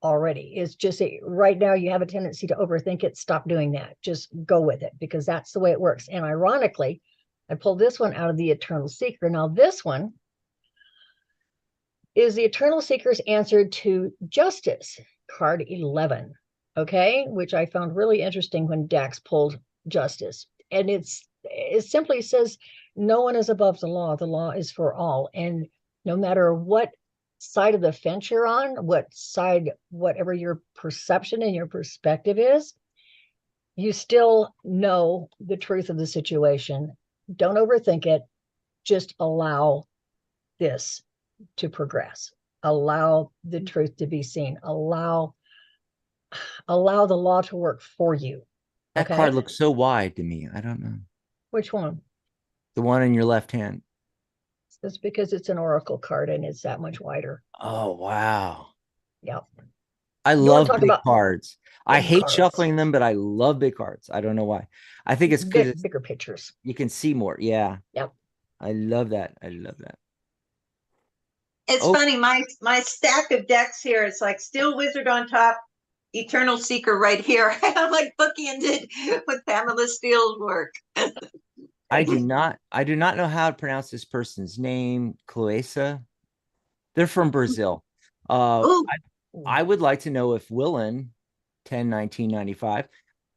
Already. It's just right now you have a tendency to overthink it. Stop doing that. Just go with it because that's the way it works. And ironically, I pulled this one out of the Eternal Seeker. Now, this one is the Eternal Seeker's answer to Justice, card 11. Okay, which I found really interesting when Dax pulled Justice. And it simply says, no one is above the law is for all. And no matter what side of the fence you're on, whatever your perception and your perspective is, you still know the truth of the situation. Don't overthink it. Just allow this to progress. Allow the truth to be seen. Allow the law to work for you. That card looks so wide to me. I don't know. Which one? The one in your left hand. It's because it's an oracle card and it's that much wider. Oh, wow. Yeah. I You want love to talk big about cards. I big hate cards. shuffling them, but I love big cards. I don't know why. I think it's because Bigger pictures. you can see more. Yeah. Yep. I love that. I love that. It's funny, my stack of decks here, it's like Steele Wizard on top, Eternal Seeker right here. I'm like bookended with Pamela Steele's work. I do not know how to pronounce this person's name. Cloesa. They're from Brazil. I would like to know if Willen 1995,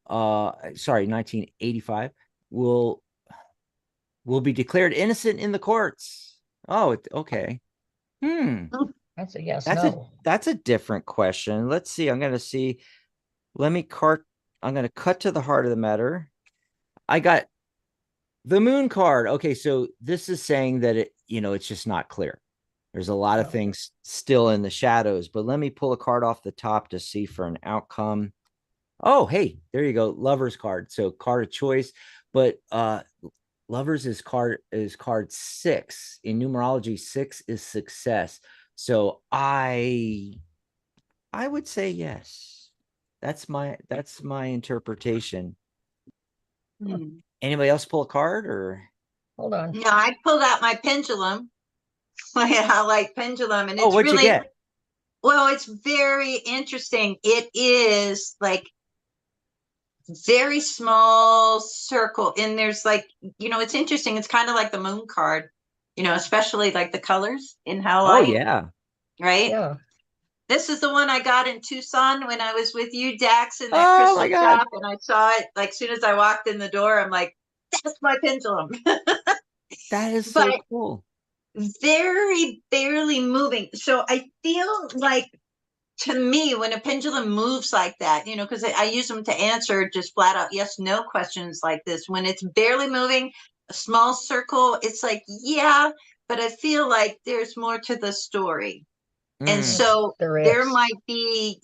sorry, 1985 will be declared innocent in the courts. Oh, okay. That's a yes, that's a different question. Let's see. I'm going to see. I'm going to cut to the heart of the matter. I got the moon card. Okay, so this is saying that it's just not clear. There's a lot of things still in the shadows, but let me pull a card off the top to see for an outcome. Oh, hey, there you go. Lover's card. So card of choice, but Lovers is card 6. In numerology, 6 is success. So I would say yes. That's my interpretation. Anybody else pull a card or? Hold on. No, I pulled out my pendulum. My highlight pendulum, and it's what'd really, you get? Well, it's very interesting. It is like very small circle, and there's like, it's interesting. It's kind of like the moon card, especially like the colors in Hawaii. Oh yeah. Right? Yeah. This is the one I got in Tucson when I was with you, Dax, in that my crystal God. shop, and I saw it like as soon as I walked in the door. I'm like, that's my pendulum. That is so cool. Very barely moving. So I feel like, to me, when a pendulum moves like that, because I use them to answer just flat out yes, no questions like this. When it's barely moving, a small circle, it's like, yeah, but I feel like there's more to the story. And so there might be,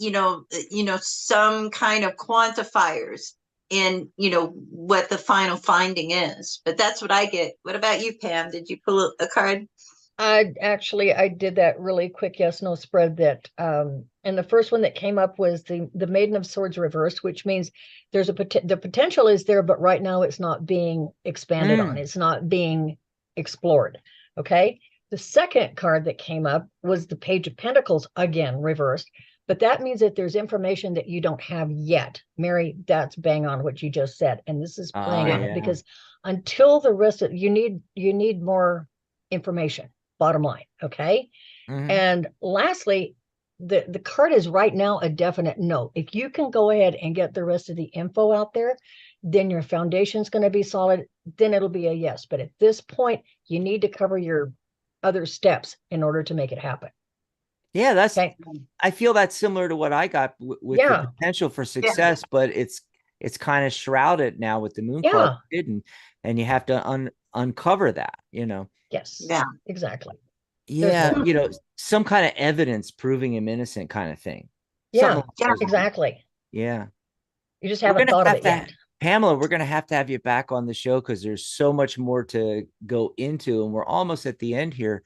some kind of quantifiers in, what the final finding is. But that's what I get. What about you, Pam? Did you pull a card? I did that really quick yes no spread that and And the first one that came up was the Maiden of Swords reversed, which means there's the potential is there, but right now it's not being expanded on. It's not being explored. Okay. The second card that came up was the Page of Pentacles, again reversed, but that means that there's information that you don't have yet. Mary, that's bang on what you just said, and this is playing on it, because until the rest of you need more information. Bottom line, okay. And lastly, the card is right now a definite no. If you can go ahead and get the rest of the info out there, then your foundation's going to be solid. Then it'll be a yes. But at this point, you need to cover your other steps in order to make it happen. Yeah, that's okay. I feel that's similar to what I got with the potential for success, but it's kind of shrouded now with the moon card hidden, and you have to uncover that, you know. Yes. Yeah, exactly. Yeah, you know, some kind of evidence proving him innocent kind of thing. Yeah, exactly. Yeah. You just haven't thought of it yet. Pamela, we're going to have you back on the show because there's so much more to go into, and we're almost at the end here.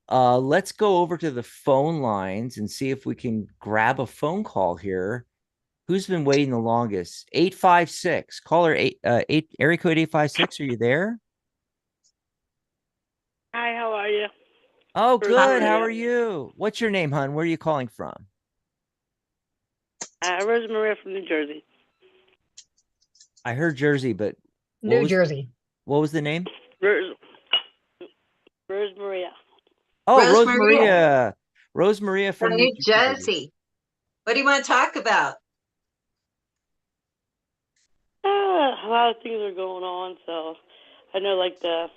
Let's go over to the phone lines and see if we can grab a phone call here. Who's been waiting the longest? 856. Caller 8 area code 856. Are you there? Hi, how are you? Oh, good. How are you? What's your name, hon? Where are you calling from? Rosemaria from New Jersey. I heard Jersey, but New Jersey. What was the name? Rosemaria. Oh, Rosemaria. Rosemaria from New Jersey. What do you want to talk about? A lot of things are going on, so I know, like the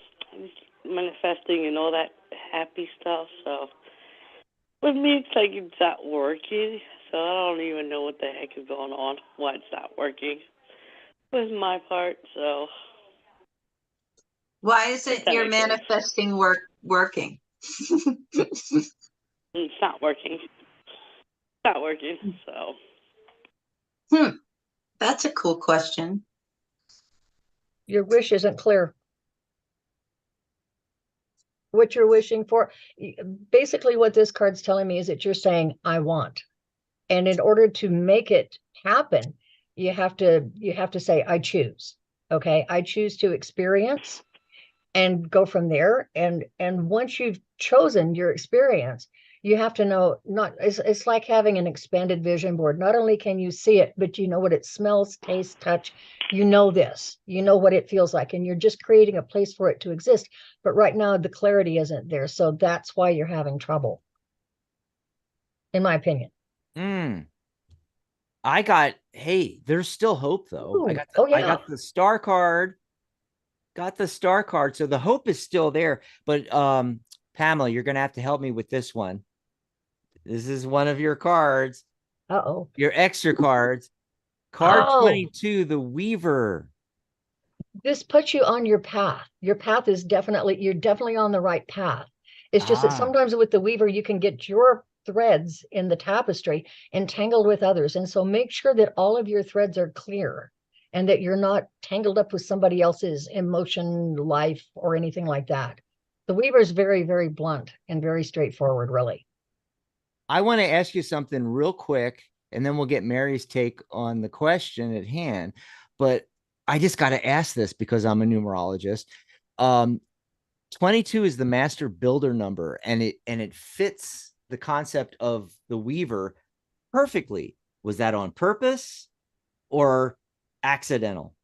manifesting and all that happy stuff. So with me, it's like it's not working. So I don't even know what the heck is going on. Why it's not working with my part. So why isn't your manifesting working? It's not working. It's not working. So. That's a cool question. Your wish isn't clear. What you're wishing for, basically what this card's telling me is that you're saying, I want. And in order to make it happen, you have to say, I choose. Okay, I choose to experience and go from there. And once you've chosen your experience, you have to know, it's like having an expanded vision board. Not only can you see it, but you know what it smells, tastes, touch. You know this, you know what it feels like, and you're just creating a place for it to exist. But right now the clarity isn't there. So that's why you're having trouble, in my opinion. There's still hope though. Ooh, I got the star card. So the hope is still there. But Pamela, you're gonna have to help me with this one. This is one of your cards. Your extra cards. Card 22, the Weaver. This puts you on your path. Your path is you're definitely on the right path. It's just that sometimes with the Weaver, you can get your threads in the tapestry entangled with others. And so make sure that all of your threads are clear and that you're not tangled up with somebody else's emotion, life, or anything like that. The Weaver is very, very blunt and very straightforward, really. I want to ask you something real quick, and then we'll get Mary's take on the question at hand. But I just got to ask this because I'm a numerologist. 22 is the master builder number, and it fits the concept of the Weaver perfectly. Was that on purpose or accidental?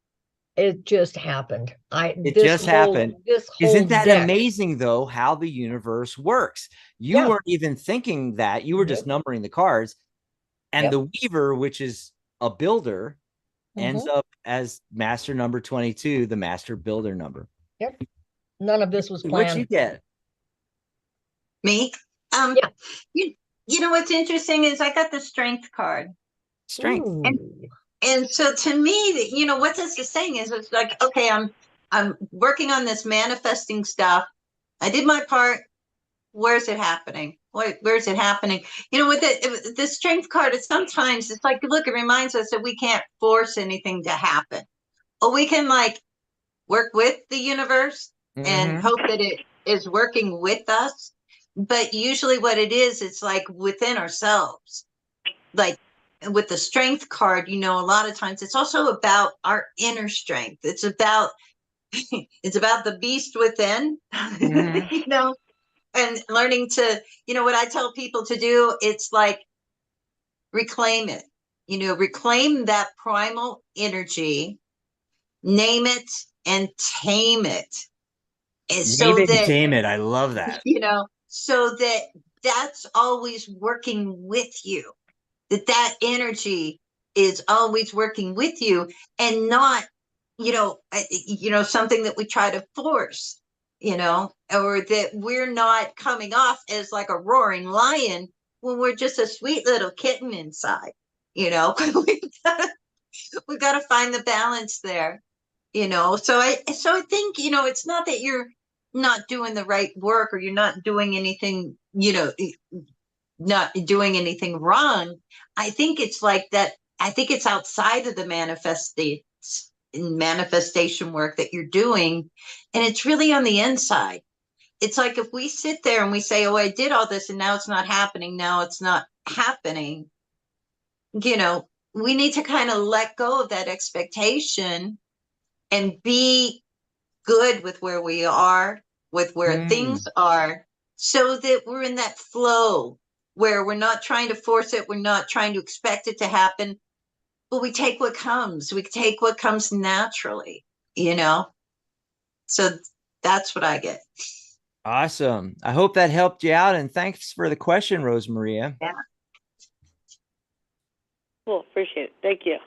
It just happened. Happened. Isn't that amazing, though, how the universe works? You weren't even thinking that. You were just numbering the cards. And the Weaver, which is a builder, ends up as master number 22, the master builder number. Yep. None of this was planned. What'd you get? Me? You know what's interesting is I got the strength card. Strength. And so to me, you know, what this is saying is it's like, okay, I'm working on this manifesting stuff. I did my part. Where's it happening? Where's it happening? You know, with the strength card, sometimes it's like, look, it reminds us that we can't force anything to happen. But we can like work with the universe and hope that it is working with us. But usually what it is, it's like within ourselves. like with the strength card, you know, a lot of times it's also about our inner strength. It's about the beast within, Mhm. you know, and learning to, you know, what I tell people to do, it's like reclaim it, you know, reclaim that primal energy, name it and tame it. And Name so it and that, tame it. I love that. you know, so that that's always working with you, that energy is always working with you and not, you know, something that we try to force, you know, or that we're not coming off as like a roaring lion when we're just a sweet little kitten inside, you know. we got to find the balance there, you know. So I think, you know, it's not that you're not doing the right work or you're not doing anything, you know, not doing anything wrong. I think it's like that. I think it's outside of the manifestation work that you're doing, and it's really on the inside. It's like if we sit there and we say, "Oh, I did all this, and now it's not happening. Now it's not happening." You know, we need to kind of let go of that expectation and be good with where we are, with where things Mm. are, so that we're in that flow where we're not trying to force it, we're not trying to expect it to happen, but we take what comes. We take what comes naturally, you know? So that's what I get. Awesome. I hope that helped you out. And thanks for the question, Rosemaria. Yeah. Cool. Appreciate it. Thank you.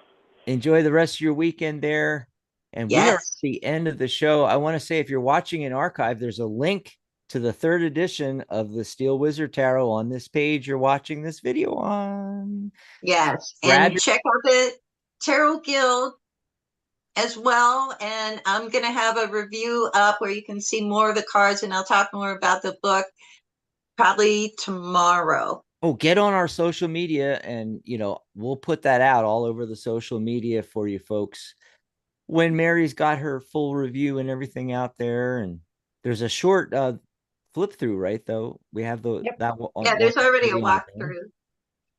Enjoy the rest of your weekend there. And we are at Yes. the end of the show. I want to say, if you're watching in archive, there's a link to the 3rd edition of the Steele Wizard Tarot on this page you're watching this video on. Yes. Grab And your check out the Tarot Guild as well. And I'm going to have a review up where you can see more of the cards, and I'll talk more about the book probably tomorrow. get on our social media, and we'll put that out all over the social media for you folks when Mary's got her full review and everything out there. And there's a short flip through, right? Though we have Yep. that one Yeah, on there's already a video there. walkthrough,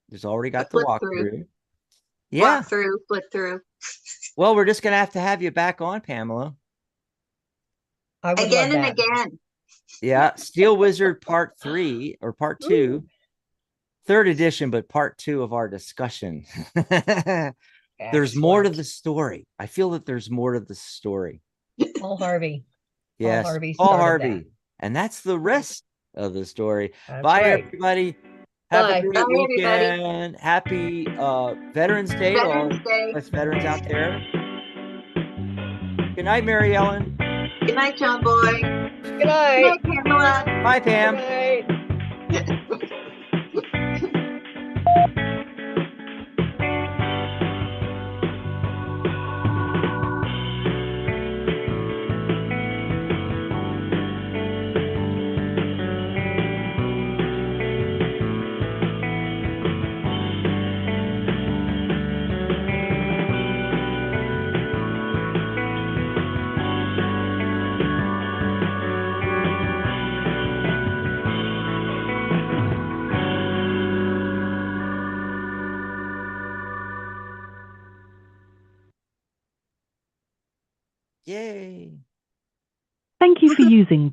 There's already a got the flip through, walkthrough. Yeah. flip through. Well, we're just gonna have to have you back on, Pamela. I would love Again and that. again. Yeah, Steel Wizard Part 3 or Part 2, Ooh, 3rd edition, but Part 2 of our discussion. There's more to excellent. the story. I feel that there's more to the story. Paul Harvey. Paul Yes, Harvey Paul started that. Harvey. And that's the rest of the story. That's Bye, right. everybody. Have a Bye. great Bye, everybody. weekend. Happy Veterans Day to all Veterans Day. us veterans out there. Good night, Mary Ellen. Good night, John Boy. Good Good night. night, Pamela. Bye, Good Pam. night. Yay. Thank you for using Blog